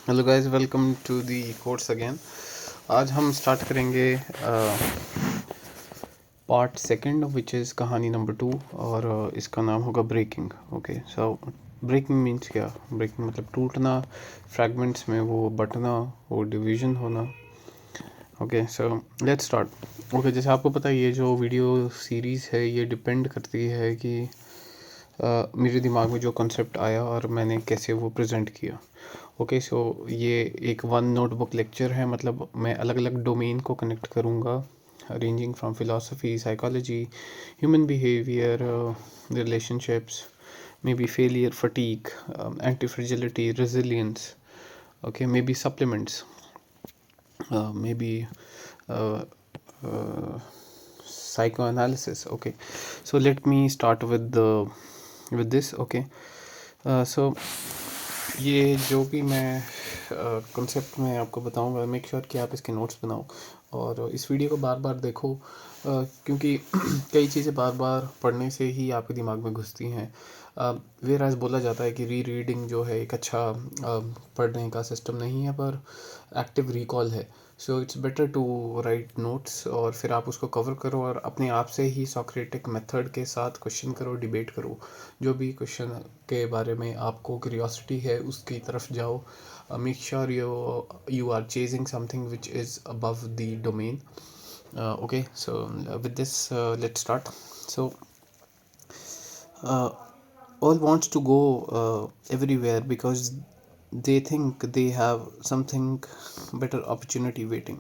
Hello guys, welcome to the course again. आज हम start करेंगे पार्ट सेकंड विच इज़ कहानी नंबर 2 और इसका नाम होगा breaking. Okay, so breaking means क्या? ब्रेकिंग मतलब टूटना, फ्रैगमेंट्स में वो बटना, वो डिवीज़न होना। Okay, so let's start. Okay, जैसे आपको पता है ये जो वीडियो सीरीज़ है ये डिपेंड करती है कि मेरे दिमाग में जो कॉन्सेप्ट आया और मैंने कैसे वो प्रेजेंट किया। ओके, सो ये एक वन नोटबुक लेक्चर है, मतलब मैं अलग अलग डोमेन को कनेक्ट करूँगा, ranging from philosophy, psychology, human behaviour, relationships, may be failure, fatigue, anti fragility, resilience, okay, maybe supplements, maybe uh, uh, psychoanalysis. Okay, so let me start with this. Okay, so ये जो भी मैं concept में आपको बताऊंगा, make sure कि आप इसके नोट्स बनाओ और इस वीडियो को बार बार देखो, क्योंकि कई चीज़ें बार बार पढ़ने से ही आपके दिमाग में घुसती हैं। वेर एज बोला जाता है कि री रीडिंग जो है एक अच्छा पढ़ने का सिस्टम नहीं है, पर एक्टिव रिकॉल है। So it's better to write notes और फिर आप उसको कवर करो और अपने आप से ही सॉक्रेटिक मेथड के साथ क्वेश्चन करो, डिबेट करो। जो भी क्वेश्चन के बारे में आपको क्यूरियोसिटी है उसकी तरफ जाओ। Make sure you are chasing something which is above the domain. Okay, so with this, let's start. So uh, all wants to go everywhere because they think they have something better opportunity waiting.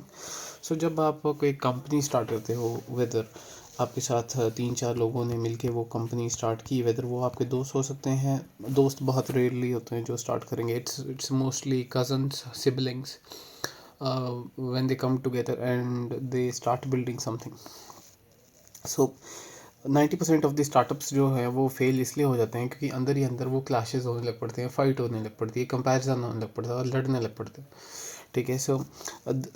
So जब आप कोई company start करते हो, weather आपके साथ तीन चार लोगों ने मिलके वो कंपनी स्टार्ट की, वेदर वो आपके दोस्त हो सकते हैं, दोस्त बहुत रेयरली होते हैं जो स्टार्ट करेंगे, it's mostly cousins, siblings, when they come together and they start building something. So 90% of the startups जो है वो फेल इसलिए हो जाते हैं क्योंकि अंदर ही अंदर वो क्लैशेस होने लग पड़ते हैं, फाइट होने लग पड़ती है, कंपैरिजन होने लग पड़ता है और लड़ने लग पड़ते हैं। ठीक है, सो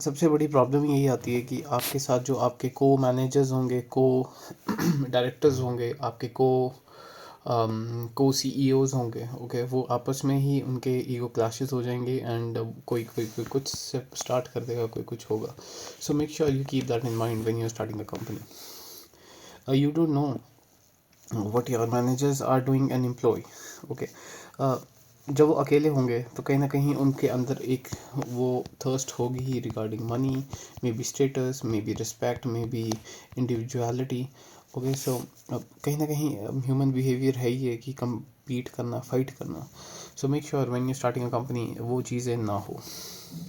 सबसे बड़ी प्रॉब्लम यही आती है कि आपके साथ जो आपके को मैनेजर्स होंगे, को डायरेक्टर्स होंगे, आपके को सीईओज होंगे, ओके, वो आपस में ही उनके ईगो क्लैशेस हो जाएंगे एंड कोई कुछ से स्टार्ट कर देगा, कोई कुछ होगा। So make sure you keep that in mind when you are starting a company. You don't know what your managers are doing an employee. Okay, जब वो अकेले होंगे तो कहीं ना कहीं उनके अंदर एक वो थर्स्ट होगी ही regarding money, maybe status, maybe respect, maybe individuality. Okay, so कहीं ना कहीं ह्यूमन बिहेवियर है ही है कि कम्पीट करना, फाइट करना। सो make sure when you starting a company वो चीज़ें ना हो।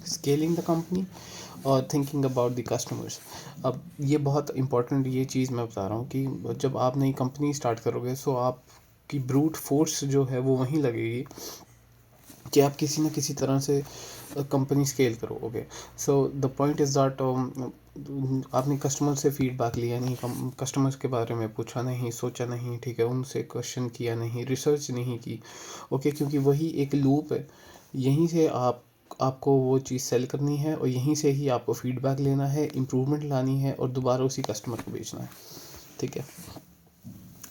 स्केलिंग द कंपनी और थिंकिंग अबाउट द कस्टमर्स। अब ये बहुत इंपॉर्टेंट ये चीज़ मैं बता रहा हूँ कि जब आप नई कंपनी स्टार्ट करोगे सो आपकी ब्रूट फोर्स जो है वो वहीं लगेगी कि आप किसी न किसी तरह से कंपनी स्केल करोगे। So the point is that आपने कस्टमर से फीडबैक लिया नहीं, कस्टमर्स के बारे में पूछा नहीं, सोचा नहीं, ठीक है, उनसे क्वेश्चन किया नहीं, रिसर्च नहीं की। ओके, क्योंकि वही एक लूप है, यहीं से आपको वो चीज़ सेल करनी है और यहीं से ही आपको फीडबैक लेना है, इम्प्रूवमेंट लानी है और दोबारा उसी कस्टमर को बेचना है। ठीक है,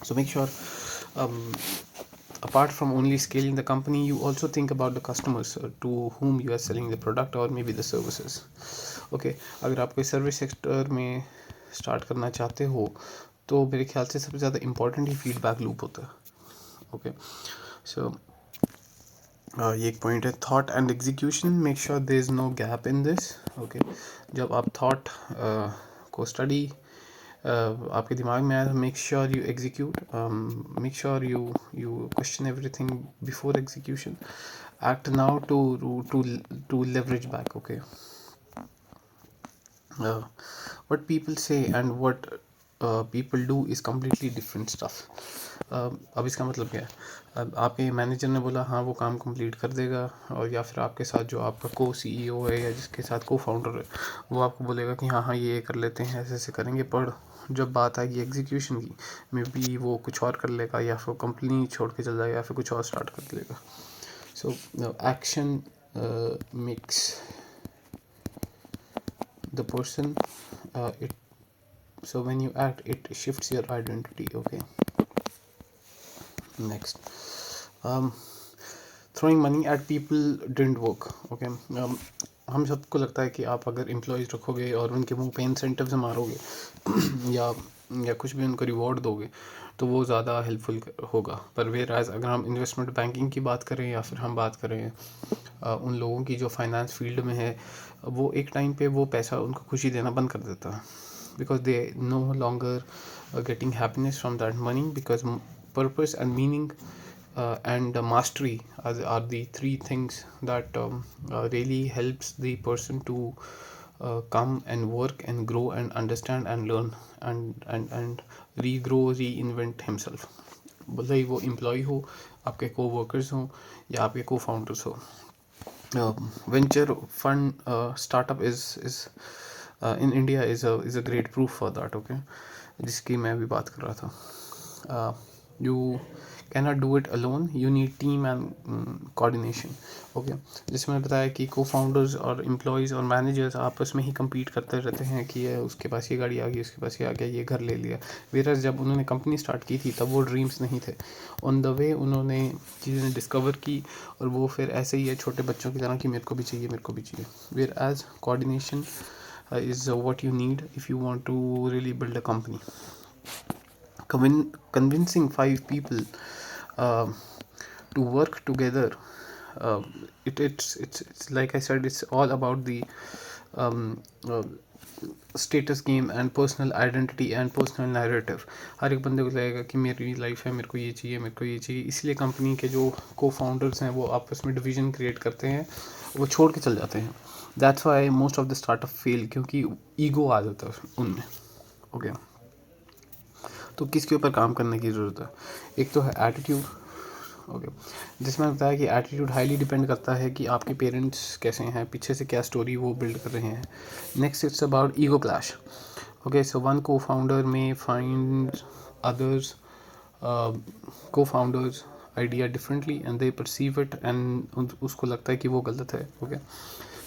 सो make sure apart from only scaling the company, you also think about the customers to whom you are selling the product or maybe the services. Okay, अगर आप कोई सर्विस सेक्टर में स्टार्ट करना चाहते हो तो मेरे ख्याल से सबसे ज़्यादा इम्पोर्टेंट ही फीडबैक लूप होता है। ओके, सो ये एक पॉइंट है, thought and execution, make sure there is no gap in this. Okay, जब आप थॉट को स्टडी आपके दिमाग में आया, make sure you execute, make sure you question everything before execution, act now to leverage back. Okay, what people say and what people do is completely different stuff. अब इसका मतलब क्या है? अब आपके मैनेजर ने बोला हाँ वो काम कंप्लीट कर देगा, और या फिर आपके साथ जो आपका को सीईओ है या जिसके साथ को फाउंडर है वो आपको बोलेगा कि हाँ हाँ ये कर लेते हैं, ऐसे ऐसे करेंगे, पर जब बात आएगी एग्जीक्यूशन की, मे बी वो कुछ और कर लेगा या फिर कंपनी छोड़ के चल जाएगा या फिर कुछ और स्टार्ट कर लेगा. So action makes the person, it so when you act it shifts your identity. Okay, next, throwing money at people didn't work. Okay, हम सबको लगता है कि आप अगर एम्प्लॉयज़ रखोगे और उनके मुंह पे इंसेंटिव्स मारोगे या कुछ भी उनको रिवॉर्ड दोगे तो वो ज़्यादा हेल्पफुल होगा। पर वेयरएज़ अगर हम इन्वेस्टमेंट बैंकिंग की बात करें या फिर हम बात करें उन लोगों की जो फाइनेंस फील्ड में है, वो एक टाइम पे वो पैसा उनको खुशी देना बंद कर देता है, because they know longer getting happiness from that money, because purpose and meaning and mastery are the three things that really helps the person to come and work and grow and understand and learn and regrow, reinvent himself. भले ही वो employ हो, आपके को workers हों या आपके को founders हो। Venture fund startup is in India is a great proof for that. Okay, जिसकी मैं अभी बात कर रहा था। You cannot do it alone, you need team and coordination. Okay, जिसमें मैंने बताया कि को फाउंडर्स और एम्प्लॉयज़ और मैनेजर्स आपस में ही compete करते रहते हैं कि ये उसके पास ये गाड़ी आ गई, उसके पास ये आ गया, ये घर ले लिया। वेरस जब उन्होंने कंपनी स्टार्ट की थी तब वो ड्रीम्स नहीं थे, ऑन द वे उन्होंने चीज़ें डिस्कवर की और वो फिर ऐसे ही है छोटे बच्चों की तरह कि मेरे को भी चाहिए, मेरे को भी चाहिए। Where as coordination is what you need if you want to really build a company. Convincing 5 people uh, to work together, it's like I said, it's all about the um, uh, status game and personal identity and personal narrative. हर एक बंदे को लगेगा कि मेरी life है, मेरे को ये चाहिए, मेरे को ये चाहिए। इसलिए कंपनी के जो को फाउंडर्स हैं वो आपस में डिवीजन क्रिएट करते हैं, वो छोड़ के चल जाते हैं। That's why most of the startup fail, क्योंकि ईगो आ जाता है उनमें। ओके, तो किसके ऊपर काम करने की ज़रूरत है? एक तो है एटीट्यूड। ओके, जिसमें बताया कि एटीट्यूड हाईली डिपेंड करता है कि आपके पेरेंट्स कैसे हैं, पीछे से क्या स्टोरी वो बिल्ड कर रहे हैं। Next it's about ego clash. Okay, so one को फाउंडर में फाइंड अदर्स को founders idea differently and they perceive it and उसको लगता है कि वो गलत है। ओके,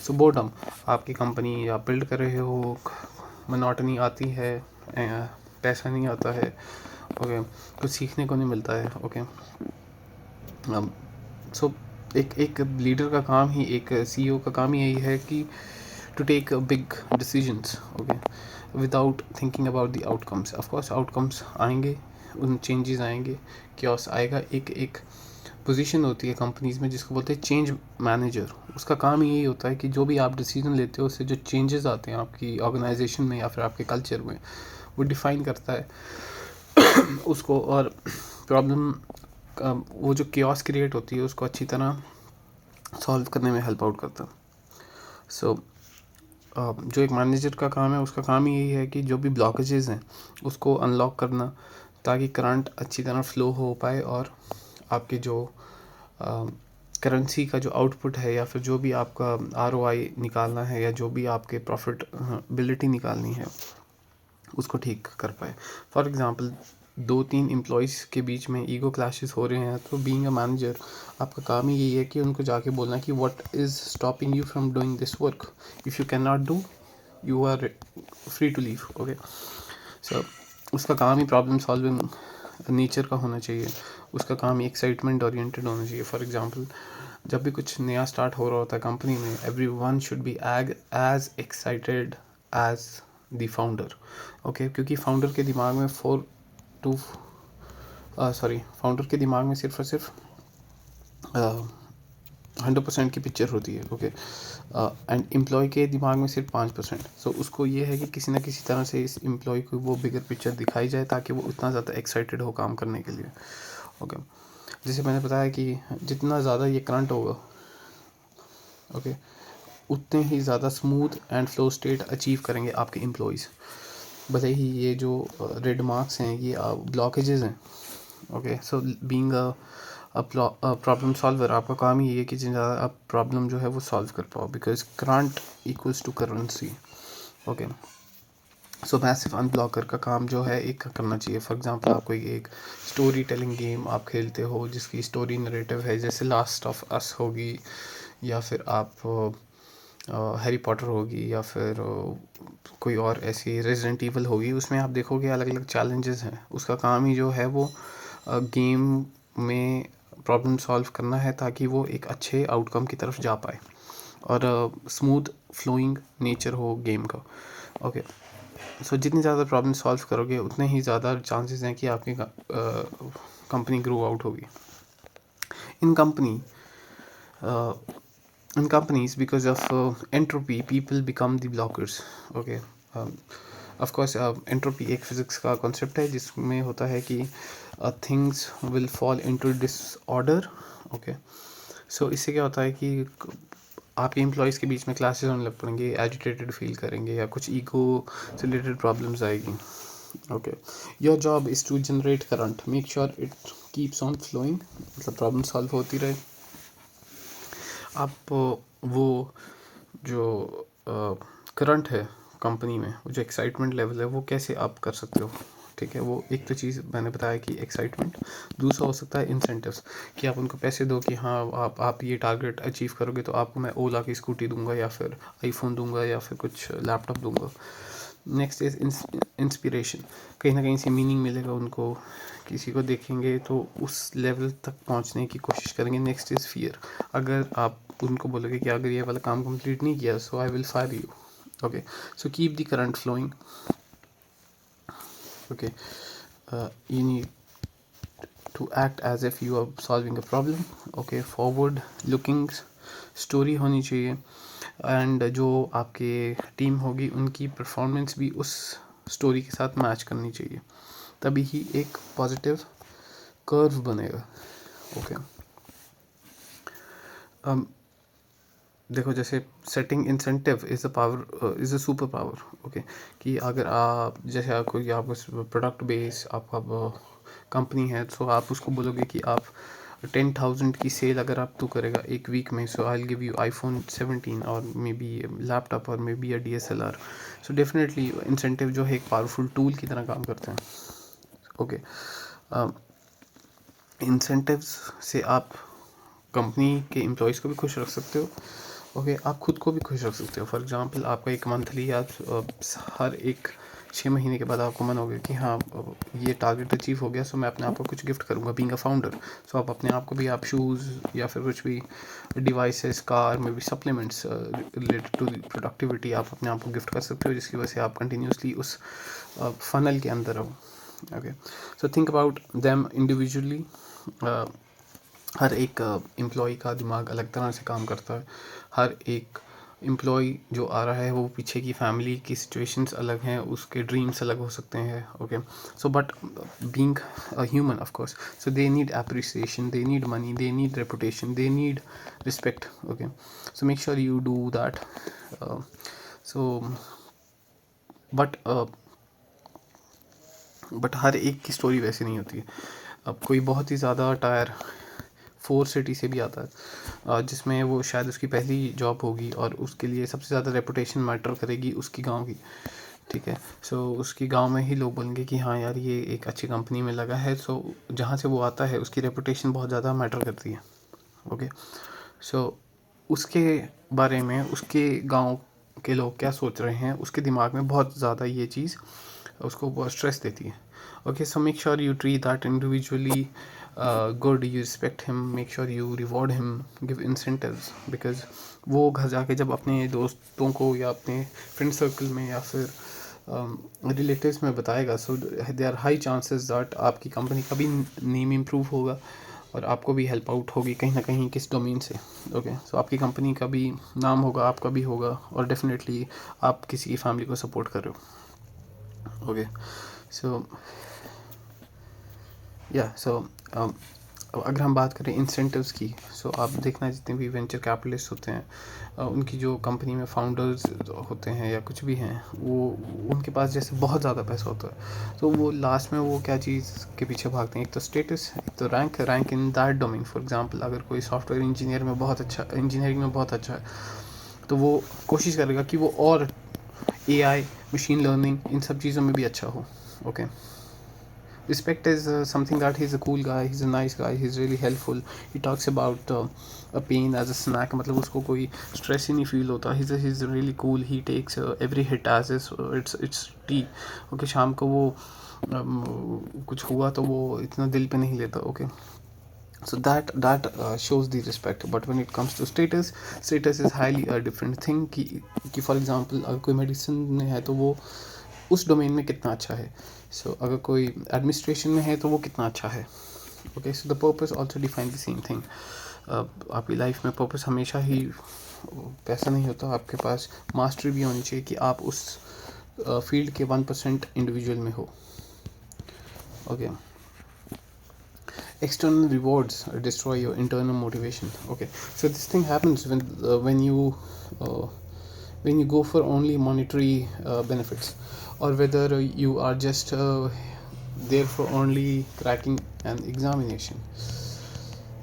सो बोर्डम, आपकी कंपनी आप बिल्ड कर रहे हो, मोनोटनी आती है, पैसा नहीं आता है। ओके, कुछ सीखने को नहीं मिलता है। ओके, सो एक लीडर का काम ही, एक सीईओ का काम ही यही है कि to take big decisions. Okay, without thinking about the outcomes. Of course outcomes आएंगे, उन चेंजेस आएंगे, क्योस आएगा। एक पोजीशन होती है कंपनीज में जिसको बोलते हैं चेंज मैनेजर। उसका काम ही यही होता है कि जो भी आप डिसीजन लेते हो उससे जो चेंजेस आते हैं आपकी ऑर्गेनाइजेशन में या फिर आपके कल्चर में, वो डिफ़ाइन करता है उसको, और प्रॉब्लम वो जो कियोस क्रिएट होती है उसको अच्छी तरह सॉल्व करने में हेल्प आउट करता है। सो जो एक मैनेजर का काम है, उसका काम ही यही है कि जो भी ब्लॉकेजेस हैं उसको अनलॉक करना, ताकि करंट अच्छी तरह फ्लो हो पाए और आपके जो करेंसी का जो आउटपुट है या फिर जो भी आपका आरओआई निकालना है या जो भी आपके प्रॉफिटेबिलिटी निकालनी है उसको ठीक कर पाए। फॉर एग्ज़ाम्पल 2-3 एम्प्लॉयज़ के बीच में ईगो क्लैशेस हो रहे हैं, तो बीइंग अ मैनेजर आपका काम ही यही है कि उनको जाके बोलना कि what is stopping you from doing this work, if you can not do, you are free to leave. Okay, so उसका काम ही प्रॉब्लम सॉल्विंग नेचर का होना चाहिए, उसका काम ही एक्साइटमेंट ओरिएंटेड होना चाहिए। फॉर एग्ज़ाम्पल जब भी कुछ नया स्टार्ट हो रहा होता है कंपनी में, every one should be as excited as the founder. Okay, क्योंकि फाउंडर के दिमाग में फाउंडर के दिमाग में सिर्फ और सिर्फ 100% की पिक्चर होती है। ओके, एंड एम्प्लॉय के दिमाग में सिर्फ 5%। सो उसको ये है कि किसी ना किसी तरह से इस एम्प्लॉय को वो बिगर पिक्चर दिखाई जाए ताकि वो इतना ज़्यादा एक्साइटेड हो काम करने के लिए। ओके, जैसे मैंने बताया कि जितना ज़्यादा ये करंट होगा, ओके, उतने ही ज़्यादा smooth and flow state achieve करेंगे आपके एम्प्लॉयज़। भले ही ये जो रेड मार्क्स हैं ये ब्लॉकेजेस हैं। Okay, so being a problem solver, आपका काम ही है कि जितना ज़्यादा आप प्रॉब्लम जो है वो सॉल्व कर पाओ, because current equals to currency. Okay, so massive unblocker का काम जो है एक करना चाहिए। फॉर एग्जांपल आप कोई एक स्टोरी टेलिंग गेम आप खेलते हो जिसकी स्टोरी नरेटिव है, जैसे लास्ट ऑफ अस होगी या फिर आप हैरी पॉटर होगी या फिर कोई और ऐसी रेजिडेंट ईवल होगी, उसमें आप देखोगे अलग अलग चैलेंजेस हैं। उसका काम ही जो है वो गेम में प्रॉब्लम सॉल्व करना है ताकि वो एक अच्छे आउटकम की तरफ जा पाए और स्मूथ फ्लोइंग नेचर हो गेम का। ओके, सो जितनी ज़्यादा प्रॉब्लम सॉल्व करोगे उतने ही ज़्यादा चांसेस हैं कि आपकी कंपनी ग्रो आउट होगी। इन company in companies, because of entropy, people become the blockers. Okay, of course, entropy एक physics का concept है जिसमें होता है कि things will fall into disorder. Okay, so इससे क्या होता है कि आपके एम्प्लॉयज़ के बीच में क्लासेस होने लग पड़ेंगे, एजिटेटेड फील करेंगे या कुछ ईगो से रिलेटेड प्रॉब्लम्स आएगी। Okay, your job is to generate current, make sure it keeps on flowing, मतलब प्रॉब्लम सॉल्व होती रहे। आप वो जो करंट है कंपनी में, वो जो एक्साइटमेंट लेवल है वो कैसे आप कर सकते हो, ठीक है। वो एक तो चीज़ मैंने बताया कि एक्साइटमेंट, दूसरा हो सकता है इंसेंटिव्स, कि आप उनको पैसे दो कि हाँ आप ये टारगेट अचीव करोगे तो आपको मैं ओला की स्कूटी दूंगा या फिर आईफोन दूंगा या फिर कुछ लैपटॉप दूंगा। नेक्स्ट इज इंस्पिरेशन, कहीं ना कहीं से मीनिंग मिलेगा उनको, किसी को देखेंगे तो उस लेवल तक पहुंचने की कोशिश करेंगे। नेक्स्ट इज़ फियर, अगर आप उनको बोलोगे कि अगर ये वाला काम कंप्लीट नहीं किया so I will fire you. Okay, so keep the current flowing. Okay, you need to act as if you are solving a problem. Okay, forward looking story होनी चाहिए, एंड जो आपके टीम होगी उनकी परफॉर्मेंस भी उस स्टोरी के साथ मैच करनी चाहिए, तभी ही एक पॉजिटिव कर्व बनेगा। ओके, देखो जैसे setting incentive is a power, is a super power. Okay, कि अगर आप जैसे आप कोई आपका प्रोडक्ट बेस आपका कंपनी है, तो आप उसको बोलोगे कि आप 10,000 की सेल अगर आप तो करेगा एक वीक में, so I will give you iPhone 17 और मे बी लैपटॉप और maybe a DSLR। So definitely incentive जो है एक पावरफुल टूल की तरह काम करते हैं। ओके, इंसेंटिव्स से आप कंपनी के एम्प्लॉयज़ को भी खुश रख सकते हो। ओके, आप खुद को भी खुश रख सकते हो। फॉर एग्जांपल आपका एक मंथली या हर एक 6 महीने के बाद आपको मन होगा कि हाँ ये टारगेट अचीव हो गया, सो मैं अपने आप को कुछ गिफ्ट करूँगा बीइंग अ फाउंडर। सो आप अपने आप को भी आप शूज़ या फिर कुछ भी डिवाइसेस, कार में भी सप्लीमेंट्स रिलेटेड टू प्रोडक्टिविटी आप अपने आप को गिफ्ट कर सकते हो, जिसकी वजह से आप कंटिन्यूसली उस फनल के अंदर रहो। Okay, so think about them individually. हर एक एम्प्लॉय का दिमाग अलग तरह से काम करता है। हर एक एम्प्लॉय जो आ रहा है वो पीछे की फैमिली की सिचुएशंस अलग हैं, उसके ड्रीम्स अलग हो सकते हैं। Okay, so but being a human of course, so they need appreciation, they need money, they need reputation, they need respect. Okay, so make sure you do that. So but हर एक की story वैसी नहीं होती है। अब कोई बहुत ही ज़्यादा टायर 4 सिटी से भी आता है, जिसमें वो शायद उसकी पहली जॉब होगी और उसके लिए सबसे ज़्यादा रेपुटेशन मैटर करेगी उसकी गांव की, ठीक है। सो उसकी गांव में ही लोग बोलेंगे कि हाँ यार ये एक अच्छी कंपनी में लगा है। सो जहाँ से वो आता है उसकी रेपुटेशन बहुत ज़्यादा मैटर करती है। ओके, सो उसके बारे में उसके गांव के लोग क्या सोच रहे हैं, उसके दिमाग में बहुत ज़्यादा ये चीज़ उसको बहुत स्ट्रेस देती है। Okay, so make sure you treat that individually good, you respect him, make sure you reward him, give incentives, because वो घर जाके जब अपने दोस्तों को या अपने फ्रेंड सर्कल में या फिर रिलेटिव्स में बताएगा, so there are high chances that आपकी कंपनी का भी नेम इम्प्रूव होगा और आपको भी हेल्प आउट होगी कहीं ना कहीं किस डोमेन से। ओके, सो आपकी कंपनी का भी नाम होगा, आपका भी होगा, और डेफिनेटली आप किसी की फैमिली को सपोर्ट कर रहे हो। ओके, सो सो अगर हम बात करें इंसेंटिव्स की, सो आप देखना जितने भी वेंचर कैपिटलिस्ट होते हैं, उनकी जो कंपनी में फाउंडर्स होते हैं या कुछ भी हैं, वो उनके पास जैसे बहुत ज़्यादा पैसा होता है, तो वो लास्ट में वो क्या चीज़ के पीछे भागते हैं, एक तो स्टेटस, एक तो rank in that domain. For example अगर कोई सॉफ्टवेयर इंजीनियरिंग में बहुत अच्छा है, तो वो कोशिश करेगा कि वो और AI, मशीन लर्निंग, इन सब चीज़ों में भी अच्छा हो। Okay, respect is something that he's a cool guy, he's a nice guy, he's really helpful, he talks about a pain as a snack, मतलब उसको कोई stress ही नहीं feel होता, he's really cool, he takes every hit as is it's tea। Okay, शाम को वो कुछ हुआ तो वो इतना दिल पे नहीं लेता। Okay, so that shows the respect. But when it comes to status is highly a different thing कि फॉर एग्जांपल अगर कोई मेडिसिन में है तो वो उस डोमेन में कितना अच्छा है, सो अगर कोई एडमिनिस्ट्रेशन में है तो वो कितना अच्छा है. Okay, so the purpose also define the same thing. आपकी लाइफ में पर्पस हमेशा ही पैसा नहीं होता, आपके पास मास्टरी भी होनी चाहिए कि आप उस फील्ड के 1% इंडिविजुअल में हो. Okay, external rewards destroy your internal motivation. Okay, so this thing happens uh, when you go for only monetary benefits, or whether you are just there for only cracking an examination.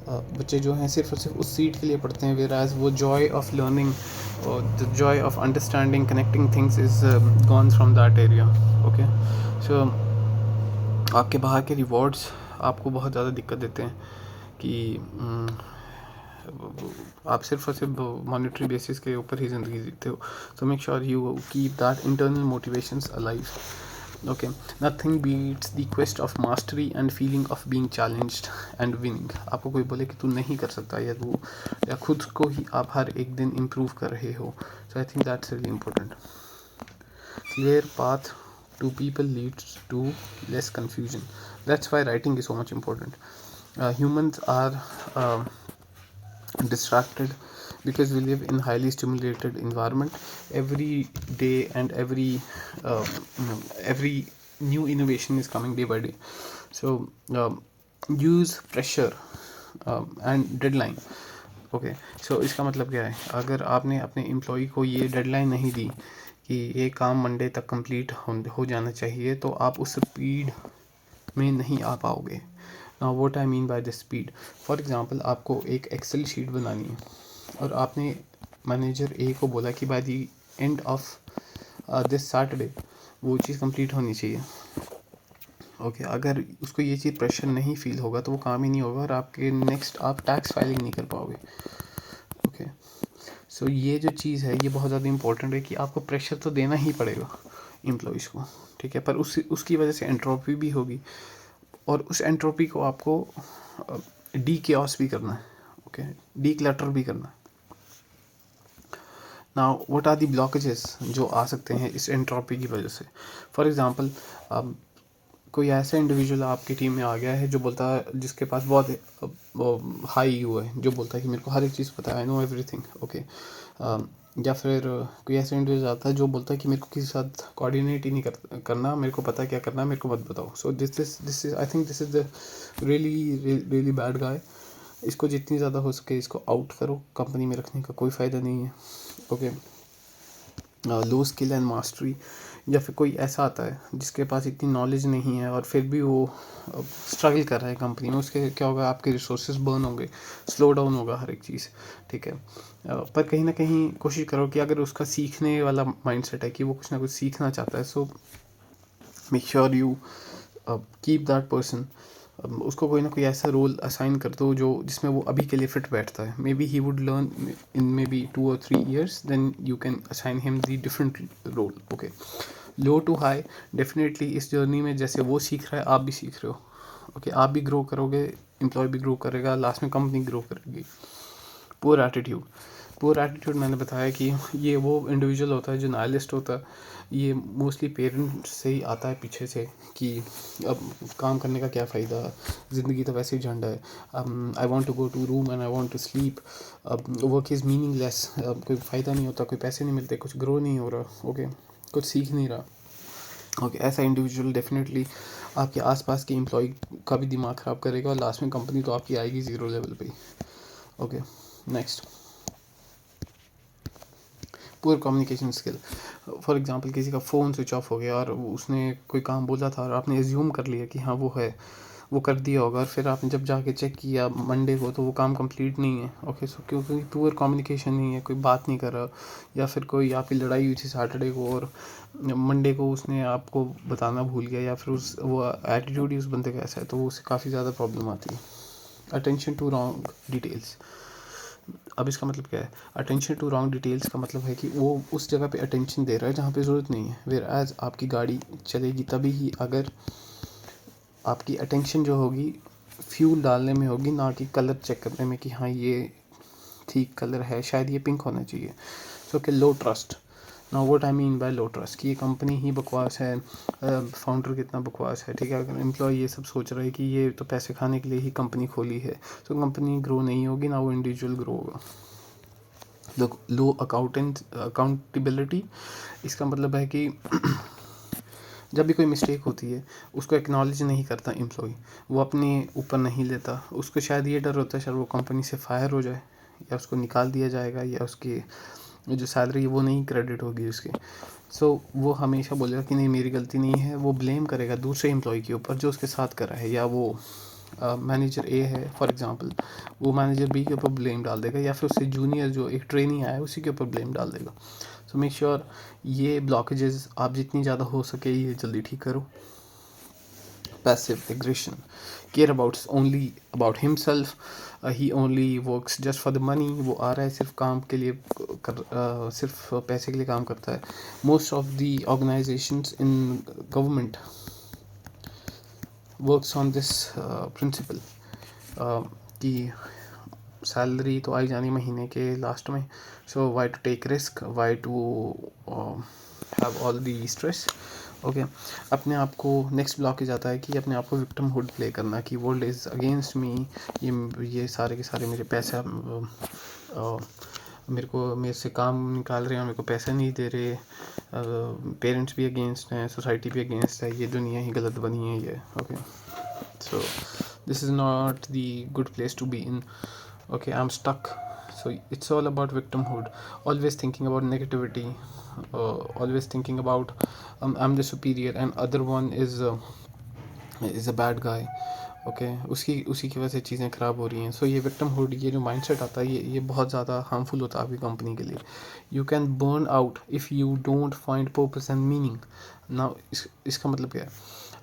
बच्चे जो हैं सिर्फ और सिर्फ उस seat के लिए पढ़ते हैं, whereas वो joy of learning or the joy of understanding connecting things is gone from that area. Okay, so आपके बाहर के रिवॉर्ड्स आपको बहुत ज़्यादा दिक्कत देते हैं कि आप सिर्फ और सिर्फ मॉनेटरी बेसिस के ऊपर ही ज़िंदगी जीते हो. So make sure you keep that internal motivations alive. Okay, nothing beats the quest of mastery and feeling of being challenged and winning. आपको कोई बोले कि तू नहीं कर सकता या खुद को ही आप हर एक दिन इम्प्रूव कर रहे हो. So I think that's really important. Clear path to people leads to less confusion. That's why writing is so much important. Humans are distracted because we live in highly stimulated environment every day, and every new innovation is coming day by day. So use pressure and deadline. Okay, so इसका मतलब क्या है, अगर आपने अपने employ को ये deadline नहीं दी कि ये काम मंडे तक कंप्लीट हो जाना चाहिए, तो आप उस स्पीड में नहीं आ पाओगे. Now what I mean by the speed, for example आपको एक एक्सेल शीट बनानी है और आपने मैनेजर ए को बोला कि by the end of this Saturday वो चीज़ कंप्लीट होनी चाहिए. ओके, अगर उसको ये चीज़ प्रेशर नहीं फील होगा तो वो काम ही नहीं होगा और आप टैक्स फाइलिंग नहीं कर पाओगे. ओके, सो ये जो चीज़ है ये बहुत ज़्यादा इंपॉर्टेंट है कि आपको प्रेशर तो देना ही पड़ेगा एम्प्लॉइज़ को, ठीक है, पर उसकी वजह से एंट्रोपी भी होगी और उस एंट्रोपी को आपको डी केओस भी करना है. ओके, डी क्लटर भी करना है. Now what are the blockages जो आ सकते हैं इस एंट्रोपी की वजह से. फॉर एग्जांपल कोई ऐसा इंडिविजुअल आपकी टीम में आ गया है जो बोलता है, जिसके पास बहुत हाई ईगो है, जो बोलता है कि मेरे को हर एक चीज़ पता है, आई नो एवरीथिंग. ओके, या फिर कोई ऐसा इंडिविजुअल आता है जो बोलता है कि मेरे को किसी के साथ कोऑर्डिनेट ही नहीं करना, मेरे को पता है क्या करना है, मेरे को मत बताओ. So this is I think this is the really bad guy. इसको जितनी ज़्यादा हो सके इसको आउट करो, कंपनी में रखने का कोई फ़ायदा नहीं है. Okay, low skill and mastery, या फिर कोई ऐसा आता है जिसके पास इतनी नॉलेज नहीं है और फिर भी वो स्ट्रगल कर रहा है कंपनी में, उसके क्या होगा, आपके रिसोर्सेज बर्न होंगे, स्लो डाउन होगा हर एक चीज़, ठीक है. पर कहीं ना कहीं कोशिश करो कि अगर उसका सीखने वाला माइंडसेट है कि वो कुछ ना कुछ सीखना चाहता है, सो make sure you keep that person. उसको कोई ना कोई ऐसा रोल असाइन कर दो जिसमें वो अभी के लिए फिट बैठता है. Maybe he would learn in maybe 2 or 3 years, then you can assign him the different role. Okay, low to high, definitely इस जर्नी में जैसे वो सीख रहा है आप भी सीख रहे हो. ओके, आप भी ग्रो करोगे, एम्प्लॉय भी ग्रो करेगा, लास्ट में कंपनी ग्रो करेगी. पुअर एटीट्यूड मैंने बताया कि ये वो इंडिविजुअल होता है जो नाइलिस्ट होता है. ये मोस्टली पेरेंट्स से ही आता है पीछे से कि अब काम करने का क्या फ़ायदा, ज़िंदगी तो वैसे ही झंडा है, I want to go to room and I want to sleep, work is meaningless, कोई फ़ायदा नहीं होता, कोई पैसे नहीं मिलते, कुछ ग्रो नहीं हो रहा. ओके, कुछ सीख नहीं रहा. ओके, ऐसा इंडिविजुअल डेफिनेटली आपके आसपास के एम्प्लॉय का भी दिमाग ख़राब करेगा और लास्ट में कंपनी तो आपकी आएगी ज़ीरो लेवल पे. Okay, next, poor communication skill. For example किसी का फ़ोन स्विच ऑफ हो गया और उसने कोई काम बोला था और आपने एज्यूम कर लिया कि हाँ वो है, वो कर दिया होगा, और फिर आपने जब जाके चेक किया मंडे को तो वो काम कंप्लीट नहीं है. ओके, सो क्योंकि पुअर कम्युनिकेशन नहीं है, कोई बात नहीं कर रहा, या फिर कोई आपकी लड़ाई हुई थी सैटरडे को और मंडे को उसने आपको बताना भूल गया, या फिर वो एटीट्यूड ही उस बंदे का ऐसा है, तो उससे काफ़ी ज़्यादा प्रॉब्लम आती है. Attention to wrong details. अब इसका मतलब क्या है, अटेंशन टू रॉन्ग डिटेल्स का मतलब है कि वो उस जगह पे अटेंशन दे रहा है जहाँ पे ज़रूरत नहीं है. वेयर एज आपकी गाड़ी चलेगी तभी ही अगर आपकी अटेंशन जो होगी फ्यूल डालने में होगी, ना कि कलर चेक करने में कि हाँ ये ठीक कलर है, शायद ये पिंक होना चाहिए। सो कि low trust. Now what I mean by low trust कि ये कंपनी ही बकवास है, फाउंडर कितना बकवास है, ठीक है। अगर एम्प्लॉय ये सब सोच रहा है कि ये तो पैसे खाने के लिए ही कंपनी खोली है, तो कंपनी ग्रो नहीं होगी, ना वो इंडिविजुअल ग्रो होगा। लो अकाउंटेबिलिटी, इसका मतलब है कि जब भी कोई मिस्टेक होती है उसको एक्नॉलेज नहीं करता एम्प्लॉय, वो अपने ऊपर नहीं लेता। उसको शायद ये डर होता है शायद वो कंपनी से फायर हो जाए, या उसको निकाल दिया जाएगा, या उसकी जो सैलरी है वो नहीं क्रेडिट होगी उसके। वो हमेशा बोलेगा कि नहीं मेरी गलती नहीं है, वो ब्लेम करेगा दूसरे एम्प्लॉय के ऊपर जो उसके साथ करा है। या वो मैनेजर ए है फॉर एग्जांपल, वो मैनेजर बी के ऊपर ब्लेम डाल देगा, या फिर उससे जूनियर जो एक ट्रेनी आया है उसी के ऊपर ब्लेम डाल देगा। सो मेक श्योर ये ब्लॉकेजेस आप जितनी ज़्यादा हो सके ये जल्दी ठीक करो। Passive aggression, care about only about himself, he only works just for the money, वो आ रहा है सिर्फ काम के लिए सिर्फ पैसे के लिए काम करता है। Most of the organisations in government works on this principle कि सैलरी तो आई जानी महीने के लास्ट में, so why to take risk, why to have all the stress. Okay, अपने आप को नेक्स्ट ब्लॉक जाता है कि अपने आप को विक्टिम हुड प्ले करना कि वर्ल्ड इज़ अगेंस्ट मी, ये सारे के सारे मेरे पैसा मेरे से काम निकाल रहे हैं, मेरे को पैसा नहीं दे रहे, पेरेंट्स भी अगेंस्ट हैं, सोसाइटी भी अगेंस्ट है, ये दुनिया ही गलत बनी है ये। Okay, so this is not the good place to be in. Okay, I'm stuck. So it's all about victimhood, always thinking about negativity, always thinking about I'm the superior and other one is a bad guy. Okay, उसी की वजह से चीज़ें ख़राब हो रही हैं। सो ये विक्टिमहुड, ये जो माइंडसेट आता है ये बहुत ज़्यादा हार्मफुल होता है आपकी कंपनी के लिए। You can burn out if you don't find purpose and meaning. ना इसका मतलब क्या है,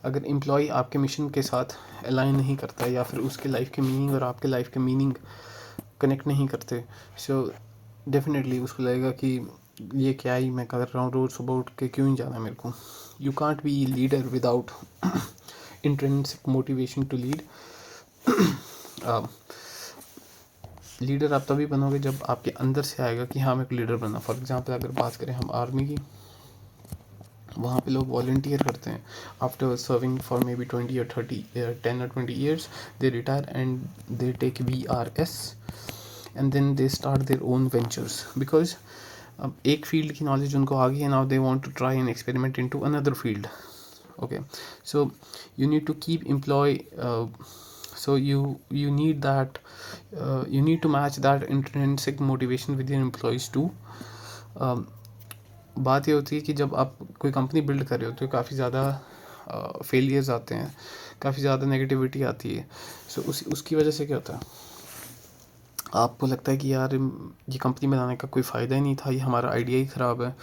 अगर एम्प्लॉय आपके मिशन के साथ अलाइन नहीं करता है, या फिर उसके लाइफ के मीनिंग और आपके लाइफ के मीनिंग कनेक्ट नहीं करते, सो डेफिनेटली उसको लगेगा कि ये क्या ही मैं कर रहा हूँ, रोज़ सुबह उठ के क्यों ही जाना मेरे को। You can't be leader without intrinsic motivation to lead. Leader आप तभी बनोगे जब आपके अंदर से आएगा कि हाँ मेरे को लीडर बनना। फॉर एग्जांपल अगर बात करें हम आर्मी की, वहाँ पे लोग वॉल्टियर करते हैं, after serving for maybe 20 और 30 10 और 20 years they retire and they take VRS and then they start their own ventures, because अब एक फील्ड की नॉलेज उनको आ गई है, now they want to try and experiment into another field. Okay, so you need to keep employ so you need that you need to match that intrinsic motivation with your employees too. बात ये होती है कि जब आप कोई company build कर रहे हो तो काफ़ी ज़्यादा फेलियर्स आते हैं, काफ़ी ज़्यादा नेगेटिविटी आती है। सो उसकी वजह से क्या होता है, आपको लगता है कि यार ये कंपनी बनाने का कोई फ़ायदा ही नहीं था, ये हमारा आइडिया ही ख़राब है,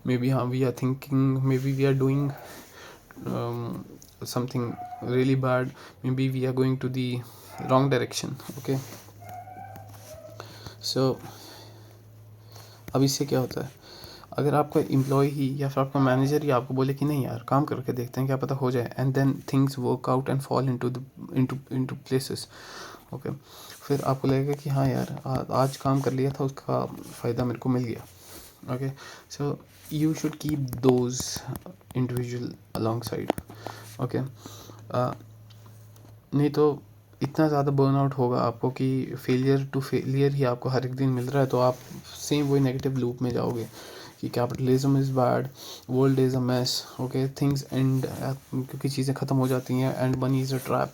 मे बी हाँ we are thinking, maybe we are doing something really bad, maybe we are going to the wrong direction. Okay, so अब इससे क्या होता है, अगर आपका एम्प्लॉय ही या फिर आपका मैनेजर ही आपको बोले कि नहीं यार काम करके देखते हैं क्या पता हो जाए, and then things work out and fall into places. Okay, फिर आपको लगेगा कि हाँ यार आज काम कर लिया था, उसका फ़ायदा मेरे को मिल गया। Okay, so you should keep those individual alongside. Okay, नहीं तो इतना ज़्यादा बर्नआउट होगा आपको कि फेलियर टू फेलियर ही आपको हर एक दिन मिल रहा है, तो आप सेम वही नेगेटिव लूप में जाओगे कि capitalism is bad, world is a mess. Okay, things and क्योंकि चीज़ें ख़त्म हो जाती हैं, and money is a trap.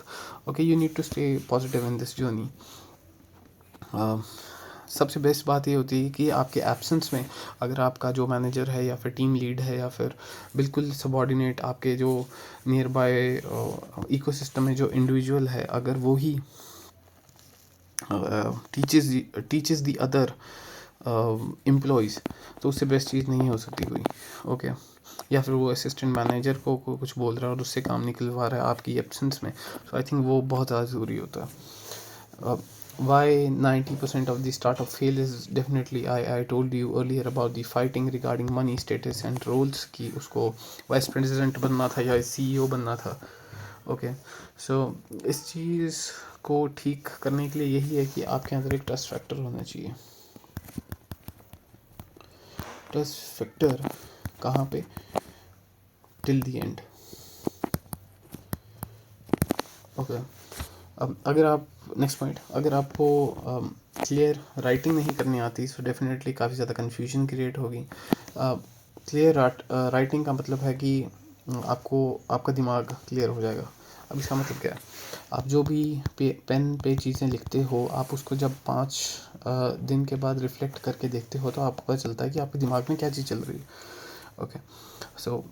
Okay, you need to stay positive in this journey. सबसे बेस्ट बात ये होती है कि आपके एब्सेंस में अगर आपका जो मैनेजर है या फिर टीम लीड है या फिर बिल्कुल सबॉर्डिनेट आपके जो नियर बाय इकोसिस्टम में जो इंडिविजुअल है, अगर वो he teaches the other employees, तो उससे बेस्ट चीज़ नहीं हो सकती कोई। ओके, या फिर वो असिस्टेंट मैनेजर को कुछ बोल रहा है और उससे काम निकलवा रहा है आपकी एब्सेंस में, सो आई थिंक वो बहुत ज़्यादा ज़रूरी होता है। Why 90% of the startup fail is definitely I told you earlier about the fighting regarding money, status and roles कि उसको वाइस प्रेसिडेंट बनना था या CEO बनना था। ओके, सो इस चीज़ को ठीक करने के लिए यही है कि आपके अंदर एक ट्रस्ट फैक्टर होना चाहिए। ट्रस्ट फैक्टर कहाँ पे? Till the end. ओके, अब अगर आप नेक्स्ट पॉइंट, अगर आपको क्लियर राइटिंग नहीं करनी आती तो डेफिनेटली काफ़ी ज़्यादा कन्फ्यूजन क्रिएट होगी। क्लियर राइटिंग का मतलब है कि आपको आपका दिमाग क्लियर हो जाएगा। अब इसका मतलब क्या है? आप जो भी पेन पे चीज़ें लिखते हो, आप उसको जब 5 दिन के बाद रिफ्लेक्ट करके देखते हो तो आपको पता चलता है कि आपके दिमाग में क्या चीज़ चल रही है। ओके, सो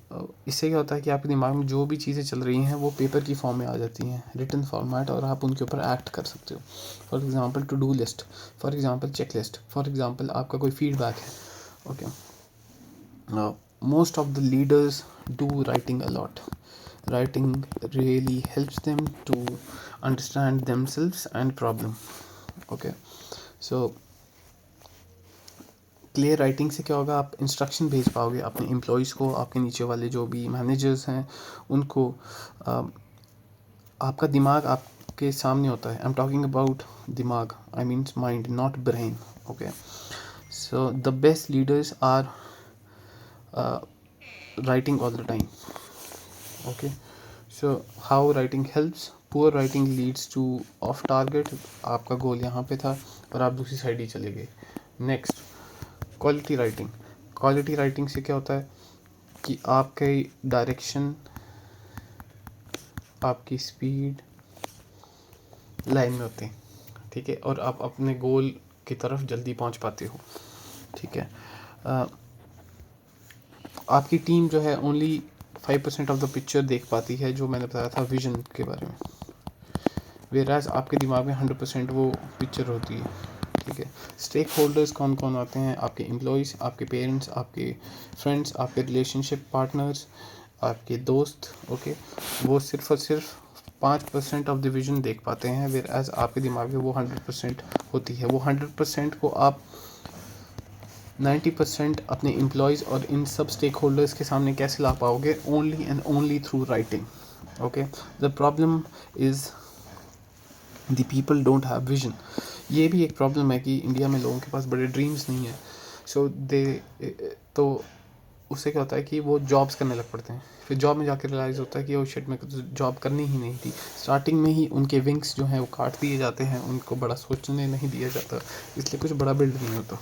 इससे क्या होता है कि आपके दिमाग में जो भी चीज़ें चल रही हैं वो पेपर की फॉर्म में आ जाती हैं, रिटन फॉर्मेट, और आप उनके ऊपर एक्ट कर सकते हो। For example to do list, for example check list, for example आपका कोई फीडबैक है। Okay, most of the leaders do writing a lot. Writing really helps them to understand themselves and problem. Okay, so clear writing से क्या होगा? आप instruction भेज पाओगे अपने एम्प्लॉयज़ को, आपके नीचे वाले जो भी मैनेजर्स हैं उनको। आपका दिमाग आपके सामने होता है। आई एम टॉकिंग अबाउट दिमाग, I means mind, not brain. Okay, so the best leaders are writing all the time. Okay, so how writing helps? Poor writing leads to off target. आपका गोल यहाँ पे था और आप दूसरी साइड ही चले गए। Next, quality writing. Quality writing से क्या होता है कि आपके डायरेक्शन, आपकी स्पीड लाइन में होते हैं, ठीक है, और आप अपने गोल की तरफ जल्दी पहुंच पाते हो। ठीक है, आपकी टीम जो है ओनली 5% ऑफ द पिक्चर देख पाती है, जो मैंने बताया था विजन के बारे में, वेराज आपके दिमाग में 100% वो पिक्चर होती है। ठीक है, स्टेक होल्डर्स कौन कौन आते हैं? आपके एम्प्लॉयज़, आपके पेरेंट्स, आपके फ्रेंड्स, आपके रिलेशनशिप पार्टनर्स, आपके दोस्त। ओके, वो सिर्फ और सिर्फ 5% ऑफ द विजन देख पाते हैं, वेराज आपके दिमाग में वो 100% होती है। वो 100% को आप 90% अपने एम्प्लॉयज़ और इन सब स्टेक होल्डर्स के सामने कैसे ला पाओगे? Only and only through writing. Okay, the problem is the people don't have vision. ये भी एक प्रॉब्लम है कि इंडिया में लोगों के पास बड़े ड्रीम्स नहीं है। सो तो उससे क्या होता है कि वो जॉब्स करने लग पड़ते हैं, फिर जॉब में जाकर रियलाइज़ होता है कि वो शिट, में जॉब करनी ही नहीं थी। स्टार्टिंग में ही उनके विंग्स जो हैं वो काट दिए जाते हैं, उनको बड़ा सोचने नहीं दिया जाता, इसलिए कुछ बड़ा बिल्ड नहीं होता।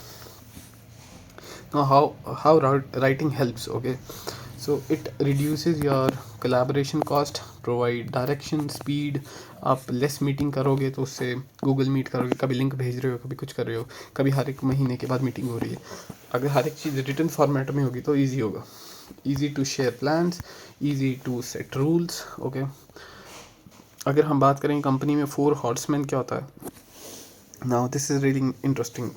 Now how writing helps? Okay, so it reduces your collaboration cost, provide direction, speed. आप लेस मीटिंग करोगे तो उससे गूगल मीट करोगे, कभी लिंक भेज रहे हो, कभी कुछ कर रहे हो, कभी हर एक महीने के बाद मीटिंग हो रही है। अगर हर एक चीज़ रिटन फॉर्मेट में होगी तो ईजी होगा, easy to share plans, easy to set rules. Okay, अगर हम बात करें कंपनी में 4 हॉर्समैन क्या होता है? Now this is really interesting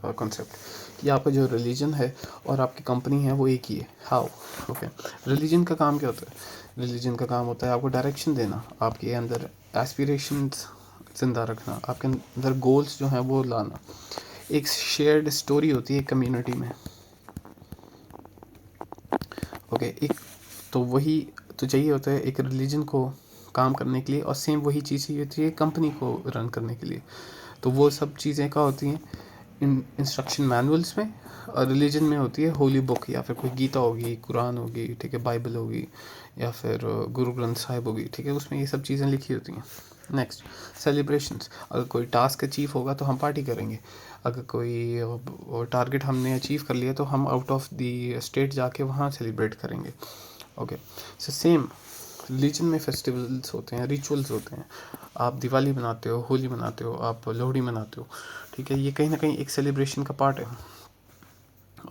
concept कि आपका जो रिलीजन है और आपकी कंपनी है वो एक ही है। हाउ? ओके, रिलीजन का काम क्या होता है? रिलीजन का काम होता है आपको डायरेक्शन देना, आपके अंदर एस्पिरेशंस ज़िंदा रखना, आपके अंदर गोल्स जो हैं वो लाना। एक शेयर्ड स्टोरी होती है कम्युनिटी में। ओके, एक तो वही तो चाहिए होता है एक रिलीजन को काम करने के लिए, और सेम वही चीज़ चाहिए होती है कंपनी को रन करने के लिए। तो वो सब चीज़ें क्या होती हैं इंस्ट्रक्शन मैनुअल्स में, और रिलीजन में होती है होली बुक, या फिर कोई गीता होगी, कुरान होगी, ठीक है, बाइबल होगी, या फिर गुरु ग्रंथ साहिब होगी, ठीक है, उसमें ये सब चीज़ें लिखी होती हैं। Next, celebrations. अगर कोई टास्क अचीव होगा तो हम पार्टी करेंगे, अगर कोई टारगेट हमने अचीव कर लिया तो हम आउट ऑफ द स्टेट जाके वहाँ सेलिब्रेट करेंगे। ओके, सो सेम रिलीजन में फेस्टिवल्स होते हैं, रिचुअल्स होते हैं। आप दिवाली मनाते हो, होली मनाते हो, आप लोहड़ी मनाते हो, ठीक है, ये कहीं ना कहीं एक सेलिब्रेशन का पार्ट है।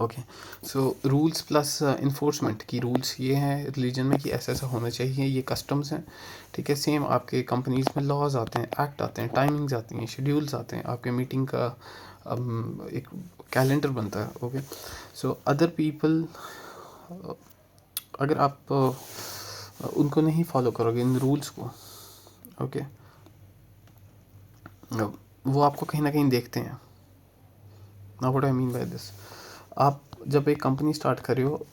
Okay, so rules plus enforcement की रूल्स ये हैं रिलीजन में कि ऐसा ऐसा होना चाहिए, ये कस्टम्स हैं, ठीक है। सेम आपके कंपनीज में लॉज आते हैं, एक्ट आते हैं, टाइमिंग्स आती हैं, शेड्यूल्स आते हैं, आपके मीटिंग का एक कैलेंडर बनता है। ओके, सो अदर पीपल, अगर आप उनको नहीं फॉलो करोगे इन रूल्स को, ओके, वो आपको कहीं ना कहीं देखते हैं। Now what I mean by this, आप जब एक कंपनी स्टार्ट कर रहे हो,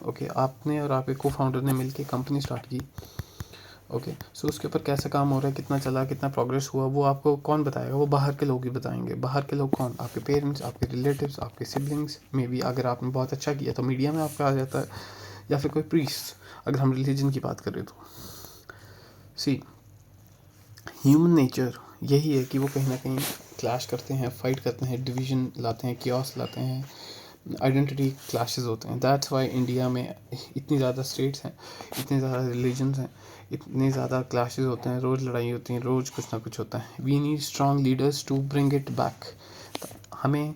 ओके, आपने और आपके को फाउंडर ने मिलकर कंपनी स्टार्ट की, ओके, सो उसके ऊपर कैसा काम हो रहा है, कितना चला, कितना प्रोग्रेस हुआ, वो आपको कौन बताएगा? वो बाहर के लोग ही बताएंगे। बाहर के लोग कौन? आपके पेरेंट्स, आपके रिलेटिव्स, आपके सिबलिंग्स, मे बी अगर आपने बहुत अच्छा किया तो मीडिया में आपका आ जाता है, या फिर कोई प्रीस्ट, अगर हम रिलीजन की बात करें तो। सी, ह्यूमन नेचर यही है कि वो कहीं ना कहीं क्लैश करते हैं, फाइट करते हैं, डिवीजन लाते हैं, कियोस लाते हैं, आइडेंटिटी क्लैशेस होते हैं। दैट्स वाई इंडिया में इतनी ज़्यादा स्टेट्स हैं, इतने ज़्यादा रिलीजन्स हैं, इतने ज़्यादा क्लैशेस होते हैं, रोज़ लड़ाई होती हैं, रोज़ कुछ ना कुछ होता है। We need strong leaders to bring it back. हमें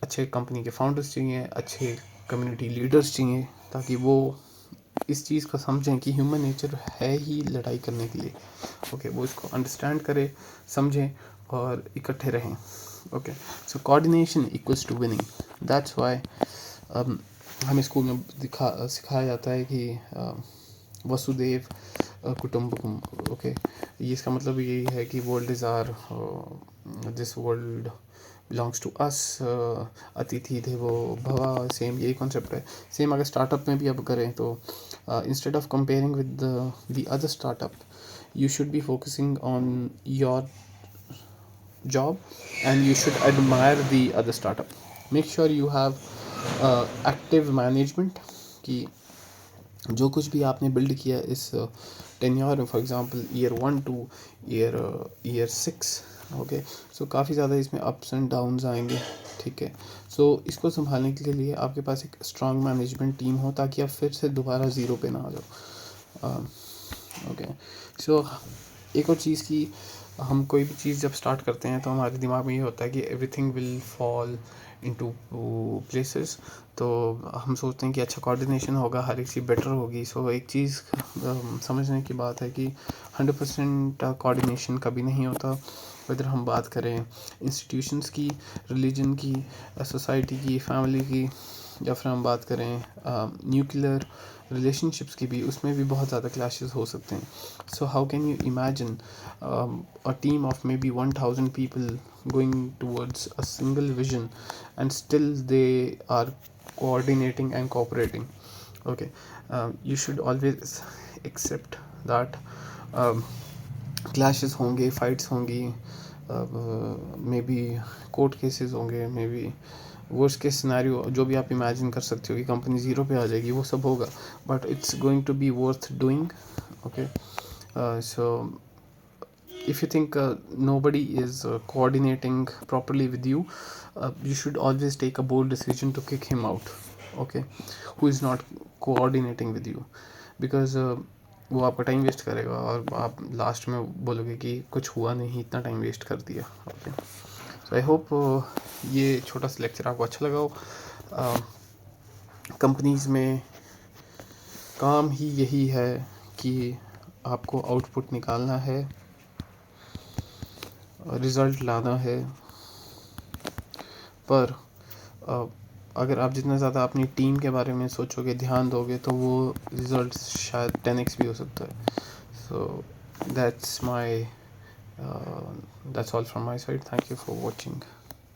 अच्छे कंपनी के फाउंडर्स चाहिए, अच्छे कम्युनिटी लीडर्स चाहिए, ताकि वो इस चीज़ को समझें कि ह्यूमन नेचर है ही लड़ाई करने के लिए। ओके, वो इसको अंडरस्टैंड करें, समझें और इकट्ठे रहें। Okay, so coordination equals to winning. That's why हमें स्कूल में सिखाया जाता है कि वसुदेव कुटुम्बकम। ओके, ये इसका मतलब यही है कि world is our, this world belongs to us, अतिथि देवो भवा, सेम यही कॉन्सेप्ट है। सेम अगर स्टार्टअप में भी अब करें तो instead of comparing with the other startup, you should be focusing on your job and you should admire the other startup. Make sure you have active management कि जो कुछ भी आपने बिल्ड किया इस टेन्योर में, for example year 1 to year 6, okay, so काफ़ी ज़्यादा इसमें अप्स एंड डाउन्स आएंगे। ठीक है, सो इसको संभालने के लिए आपके पास एक स्ट्रॉन्ग मैनेजमेंट टीम हो, ताकि आप फिर से दोबारा ज़ीरो पे ना आ जाओ। ओके, सो एक और चीज़ की, हम कोई भी चीज़ जब स्टार्ट करते हैं तो हमारे दिमाग में ये होता है कि everything will fall into places. तो हम सोचते हैं कि अच्छा कोऑर्डिनेशन होगा, हर एक चीज़ बेटर होगी। सो एक चीज़ समझने की बात है कि 100% कोऑर्डिनेशन कभी नहीं होता। अगर हम बात करें इंस्टीट्यूशंस की, रिलीजन की, सोसाइटी की, फैमिली की, या फिर हम बात करें न्यूक्लियर रिलेशनशिप्स की भी, उसमें भी बहुत ज़्यादा क्लैशेस हो सकते हैं। So how can you imagine a team of may be 1000 people going towards a single vision and still they are coordinating and cooperating? Okay, you should always accept that clashes होंगे, fights होंगी, may be court cases होंगे, may be worst case scenario जो भी आप imagine कर सकते हो कि कंपनी ज़ीरो पे आ जाएगी, वो सब होगा, but it's going to be worth doing. Okay, so if you think nobody is coordinating properly with you, you should always take a bold decision to kick him out, okay, who is not coordinating with you, because वो आपका time waste करेगा और आप last में बोलोगे कि कुछ हुआ नहीं, इतना टाइम वेस्ट कर दिया। ओके, सो आई होप ये छोटा सा लेक्चर आपको अच्छा लगा हो। कंपनीज़ में काम ही यही है कि आपको आउटपुट निकालना है, रिज़ल्ट लाना है, पर अगर आप जितना ज़्यादा अपनी टीम के बारे में सोचोगे, ध्यान दोगे, तो वो रिज़ल्ट शायद 10x भी हो सकता है। So that's all from my side. Thank you for watching.